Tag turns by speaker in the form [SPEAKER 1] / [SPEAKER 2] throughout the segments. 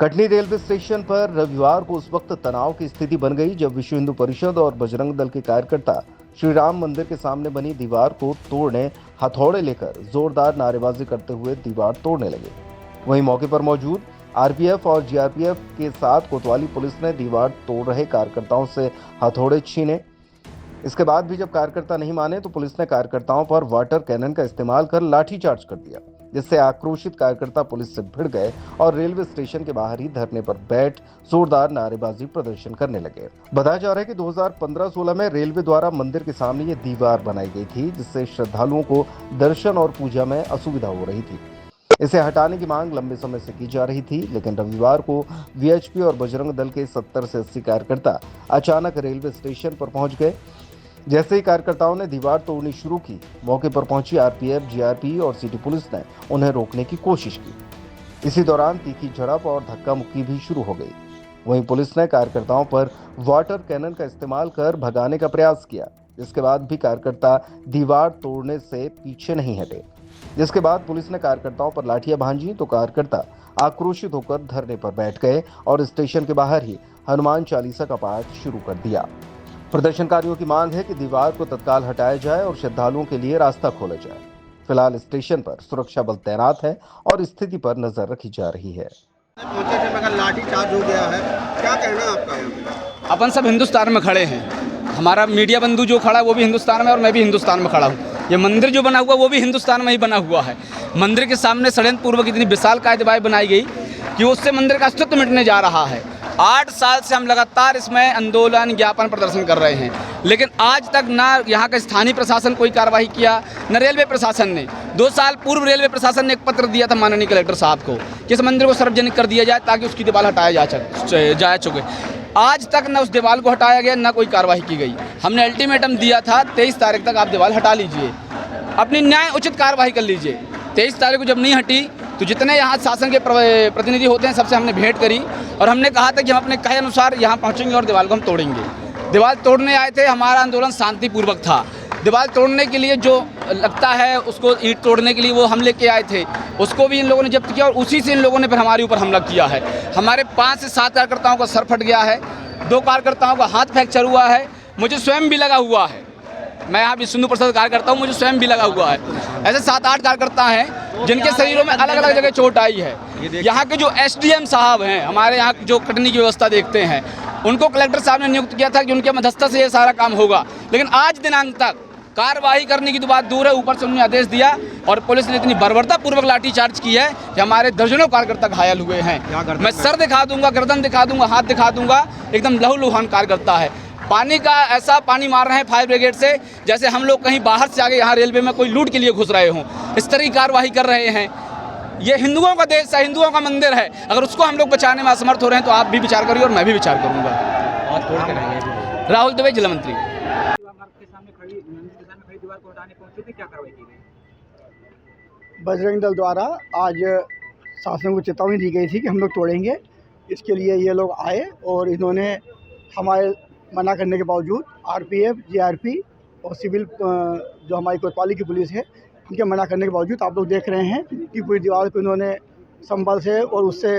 [SPEAKER 1] Katni railway station पर रविवार को उस वक्त तनाव की स्थिति बन गई जब विश्व हिंदू परिषद और बजरंग दल के कार्यकर्ता श्री राम मंदिर के सामने बनी दीवार को तोड़ने हथौड़े लेकर जोरदार नारेबाजी करते हुए दीवार तोड़ने लगे। वहीं मौके पर मौजूद आरपीएफ और जीआरपीएफ के साथ कोतवाली पुलिस ने दीवार तोड़ रहे कार्यकर्ताओं से हथौड़े छीने। इसके बाद भी जब कार्यकर्ता नहीं माने तो पुलिस ने कार्यकर्ताओं पर वाटर कैनन का इस्तेमाल कर लाठीचार्ज कर दिया, जिससे आक्रोशित कार्यकर्ता पुलिस से भिड़ गए और रेलवे स्टेशन के बाहर ही धरने पर बैठ जोरदार नारेबाजी प्रदर्शन करने लगे। बताया जा रहा है कि 2015-16 में रेलवे द्वारा मंदिर के सामने ये दीवार बनाई गई थी, जिससे श्रद्धालुओं को दर्शन और पूजा में असुविधा हो रही थी। इसे हटाने की मांग लंबे समय से की जा रही थी, लेकिन रविवार को वीएचपी और बजरंग दल के 70 से 80 कार्यकर्ता अचानक रेलवे स्टेशन पर पहुंच गए। जैसे ही कार्यकर्ताओं ने दीवार तोड़नी शुरू की, मौके पर पहुंची आरपीएफ, जीआरपी और सिटी पुलिस ने उन्हें रोकने की कोशिश की। इसी दौरान तीखी झड़प और धक्का मुक्की भी शुरू हो गई। वहीं पुलिस ने कार्यकर्ताओं पर वाटर कैनन का इस्तेमाल कर भगाने का प्रयास किया, जिसके बाद भी कार्यकर्ता दीवार तोड़ने से पीछे नहीं हटे। जिसके बाद पुलिस ने कार्यकर्ताओं पर लाठियां भांजी तो कार्यकर्ता आक्रोशित होकर धरने पर बैठ गए और स्टेशन के बाहर ही हनुमान चालीसा का पाठ शुरू कर दिया। प्रदर्शनकारियों की मांग है कि दीवार को तत्काल हटाया जाए और श्रद्धालुओं के लिए रास्ता खोला जाए। फिलहाल स्टेशन पर सुरक्षा बल तैनात है और स्थिति पर नजर रखी जा रही है।
[SPEAKER 2] पहुंचे थे मगर लाठी चार्ज हो गया है, क्या कहना है आपका यहाँ पे?
[SPEAKER 3] अपन सब हिंदुस्तान में खड़े हैं। हमारा मीडिया बंधु जो खड़ा है वो भी हिंदुस्तान में और मैं भी हिंदुस्तान में खड़ा हूँ। ये मंदिर जो बना हुआ वो भी हिंदुस्तान में ही बना हुआ है। मंदिर के सामने षड्यंत्र पूर्वक इतनी विशाल कायदेबाई बनाई गई कि उससे मंदिर का अस्तित्व मिटने जा रहा है। 8 साल से हम लगातार इसमें आंदोलन, ज्ञापन, प्रदर्शन कर रहे हैं, लेकिन आज तक ना यहाँ का स्थानीय प्रशासन कोई कार्रवाई किया, न रेलवे प्रशासन ने। 2 साल पूर्व रेलवे प्रशासन ने एक पत्र दिया था माननीय कलेक्टर साहब को कि इस मंदिर को सार्वजनिक कर दिया जाए ताकि उसकी दीवार हटाया जा चुके। आज तक न उस दीवार को हटाया गया, न कोई कार्रवाई की गई। हमने अल्टीमेटम दिया था 23 तारीख तक आप दीवार हटा लीजिए, अपनी न्याय उचित कार्रवाई कर लीजिए। 23 तारीख को जब नहीं हटी तो जितने यहाँ शासन के प्रतिनिधि होते हैं सबसे हमने भेंट करी और हमने कहा था कि हम अपने कहे अनुसार यहाँ पहुँचेंगे और दीवार को हम तोड़ेंगे। दीवार तोड़ने आए थे, हमारा आंदोलन शांतिपूर्वक था। दीवार तोड़ने के लिए जो लगता है उसको ईंट तोड़ने के लिए वो हम लेके आए थे, उसको भी इन लोगों ने जब्त किया और उसी से इन लोगों ने फिर हमारे ऊपर हमला किया है। हमारे 5 से 7 कार्यकर्ताओं का सर फट गया है, 2 कार्यकर्ताओं का हाथ फ्रैक्चर हुआ है, मुझे स्वयं भी लगा हुआ है। मैं यहाँ विष्णु प्रसाद कार्यकर्ता हूँ, मुझे स्वयं भी लगा हुआ है। ऐसे 7-8 कार्यकर्ता हैं जिनके शरीरों में अलग अलग जगह चोट आई है। यहाँ के जो एसडीएम साहब हैं, हमारे यहाँ जो कटनी की व्यवस्था देखते हैं, उनको कलेक्टर साहब ने नियुक्त किया था कि उनके मध्यस्थता से ये सारा काम होगा, लेकिन आज दिनांक तक कार्रवाई करने की तो बात दूर है, ऊपर से उन्होंने आदेश दिया और पुलिस ने इतनी बर्बरतापूर्वक लाठीचार्ज की है कि हमारे दर्जनों कार्यकर्ता घायल हुए हैं। मैं सर दिखा दूंगा, गर्दन दिखा दूंगा, हाथ दिखा दूंगा, एकदम लहूलुहान कार्यकर्ता है। पानी का ऐसा पानी मार रहे हैं फायर ब्रिगेड से जैसे हम लोग कहीं बाहर से आगे यहाँ रेलवे में कोई लूट के लिए घुस रहे हों। इस तरह की कार्रवाई कर रहे हैं। ये हिंदुओं का देश है, हिंदुओं का मंदिर है, अगर उसको हम लोग बचाने में असमर्थ हो रहे हैं तो आप भी विचार करिए और मैं भी विचार करूँगा। राहुल दुबे, जिला मंत्री।
[SPEAKER 4] बजरंग दल द्वारा आज शासन को चेतावनी दी गई थी कि हम लोग तोड़ेंगे। इसके लिए ये लोग आए और इन्होंने हमारे मना करने के बावजूद आरपीएफ, जीआरपी और सिविल जो हमारी कोतवाली की पुलिस है, उनके मना करने के बावजूद आप लोग देख रहे हैं कि पूरी दीवार को इन्होंने संबल से और उससे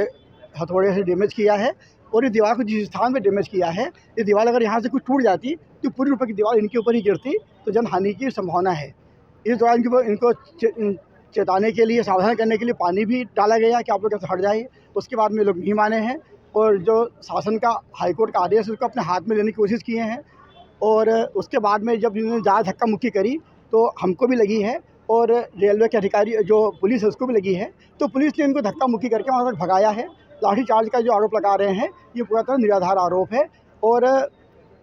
[SPEAKER 4] हथौड़े से डैमेज किया है। और इस दीवार को जिस स्थान पे डैमेज किया है, ये दीवार अगर यहाँ से कुछ टूट जाती तो पूरी रूप की दीवार इनके ऊपर ही गिरती तो जनहानि की संभावना है। इस दौरान इनको चेताने के लिए, सावधान करने के लिए पानी भी डाला गया कि आप लोग कैसे हट जाइए। उसके बाद में लोग नहीं माने हैं और जो शासन का हाईकोर्ट का आदेश है उसको अपने हाथ में लेने की कोशिश किए हैं। और उसके बाद में जब इन्होंने ज़्यादा धक्का मुक्की करी तो हमको भी लगी है और रेलवे के अधिकारी जो पुलिस है उसको भी लगी है। तो पुलिस ने इनको धक्का मुक्की करके वहाँ तक भगाया है। लाठीचार्ज का जो आरोप लगा रहे हैं ये पूरा तरह निराधार आरोप है और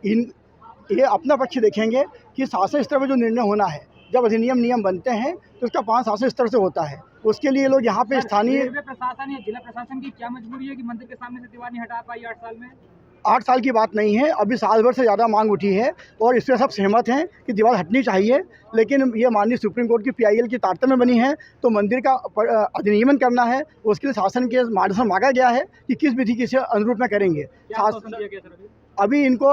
[SPEAKER 4] ये अपना पक्ष देखेंगे कि शासन स्तर पर जो निर्णय होना है, जब अधिनियम नियम बनते हैं तो उसका पालन शासन स्तर से होता है। उसके लिए लोग यहाँ पे स्थानीय
[SPEAKER 5] रेलवे प्रशासन या जिला प्रशासन की क्या मजबूरी है कि मंदिर के सामने से दीवार नहीं हटा पाई 8 साल में?
[SPEAKER 4] 8 साल की बात नहीं है, अभी साल भर से ज़्यादा मांग उठी है और इससे सब सहमत हैं कि दीवार हटनी चाहिए। लेकिन ये माननीय सुप्रीम कोर्ट की पीआईएल की तारतम्य में बनी है तो मंदिर का अधिनियमन करना है, उसके लिए शासन के मार्गदर्शन मांगा गया है कि किस विधि के अनुरूप में करेंगे। अभी इनको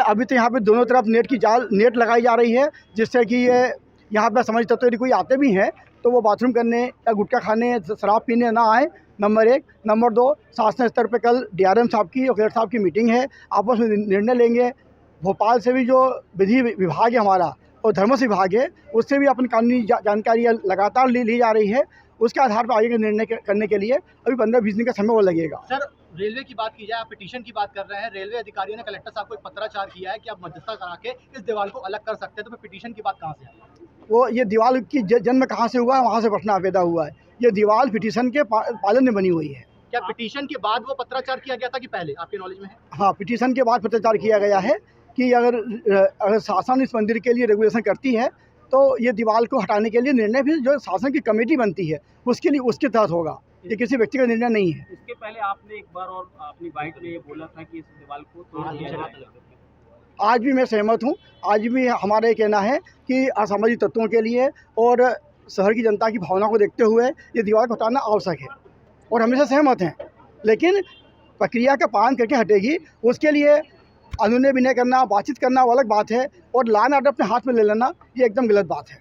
[SPEAKER 4] अभी तो यहाँ पे दोनों तरफ नेट लगाई जा रही है, जिससे कि ये यहाँ पर समझ तत्व यदि कोई आते भी हैं तो वो बाथरूम करने या गुटखा खाने, शराब पीने ना आए नंबर 1। नंबर 2, शासन स्तर पे कल DRM साहब की और कलेक्टर साहब की मीटिंग है, आपस में निर्णय लेंगे। भोपाल से भी जो विधि विभाग है हमारा और धर्मस्व विभाग है, उससे भी अपनी कानूनी जानकारी लगातार ली जा रही है। उसके आधार पर आगे का निर्णय करने के लिए अभी 15-20 दिन का समय वो लगेगा।
[SPEAKER 6] सर, रेलवे की बात की जाए, आप पिटीशन की बात कर रहे हैं। रेलवे अधिकारियों ने कलेक्टर साहब को एक पत्राचार किया है कि आप मध्यस्थता करा के इस दीवार को अलग कर सकते हैं, तो फिर पिटीशन की बात कहाँ से आई?
[SPEAKER 4] वो ये दीवार की जन्म कहाँ से हुआ है, वहाँ से प्रश्न पैदा हुआ है। ये दीवार पिटीशन के पालन में बनी हुई है।
[SPEAKER 6] क्या पिटीशन के बाद वो पत्राचार किया गया था कि पहले, आपके नॉलेज में है?
[SPEAKER 4] हाँ, पिटीशन के बाद पत्राचार किया गया है कि अगर शासन इस मंदिर के लिए रेगुलेशन करती है तो ये दीवार को हटाने के लिए निर्णय भी जो शासन की कमेटी बनती है उसके लिए उसके तहत होगा। ये किसी व्यक्ति का निर्णय नहीं है।
[SPEAKER 5] इसके पहले आपने एक बार और अपनी बाइट में ये बोला था कि इस दीवार को तोड़ दिया जाए।
[SPEAKER 4] आज भी मैं सहमत हूँ। आज भी हमारा ये कहना है कि असामाजिक तत्वों के लिए और शहर की जनता की भावना को देखते हुए ये दीवार को हटाना आवश्यक है और हमेशा सहमत हैं, लेकिन प्रक्रिया का पालन करके हटेगी। उसके लिए अनुनय विनय करना, बातचीत करना वो अलग बात है, और लॉ एंड ऑर्डर अपने हाथ में ले लेना ये एकदम गलत बात है।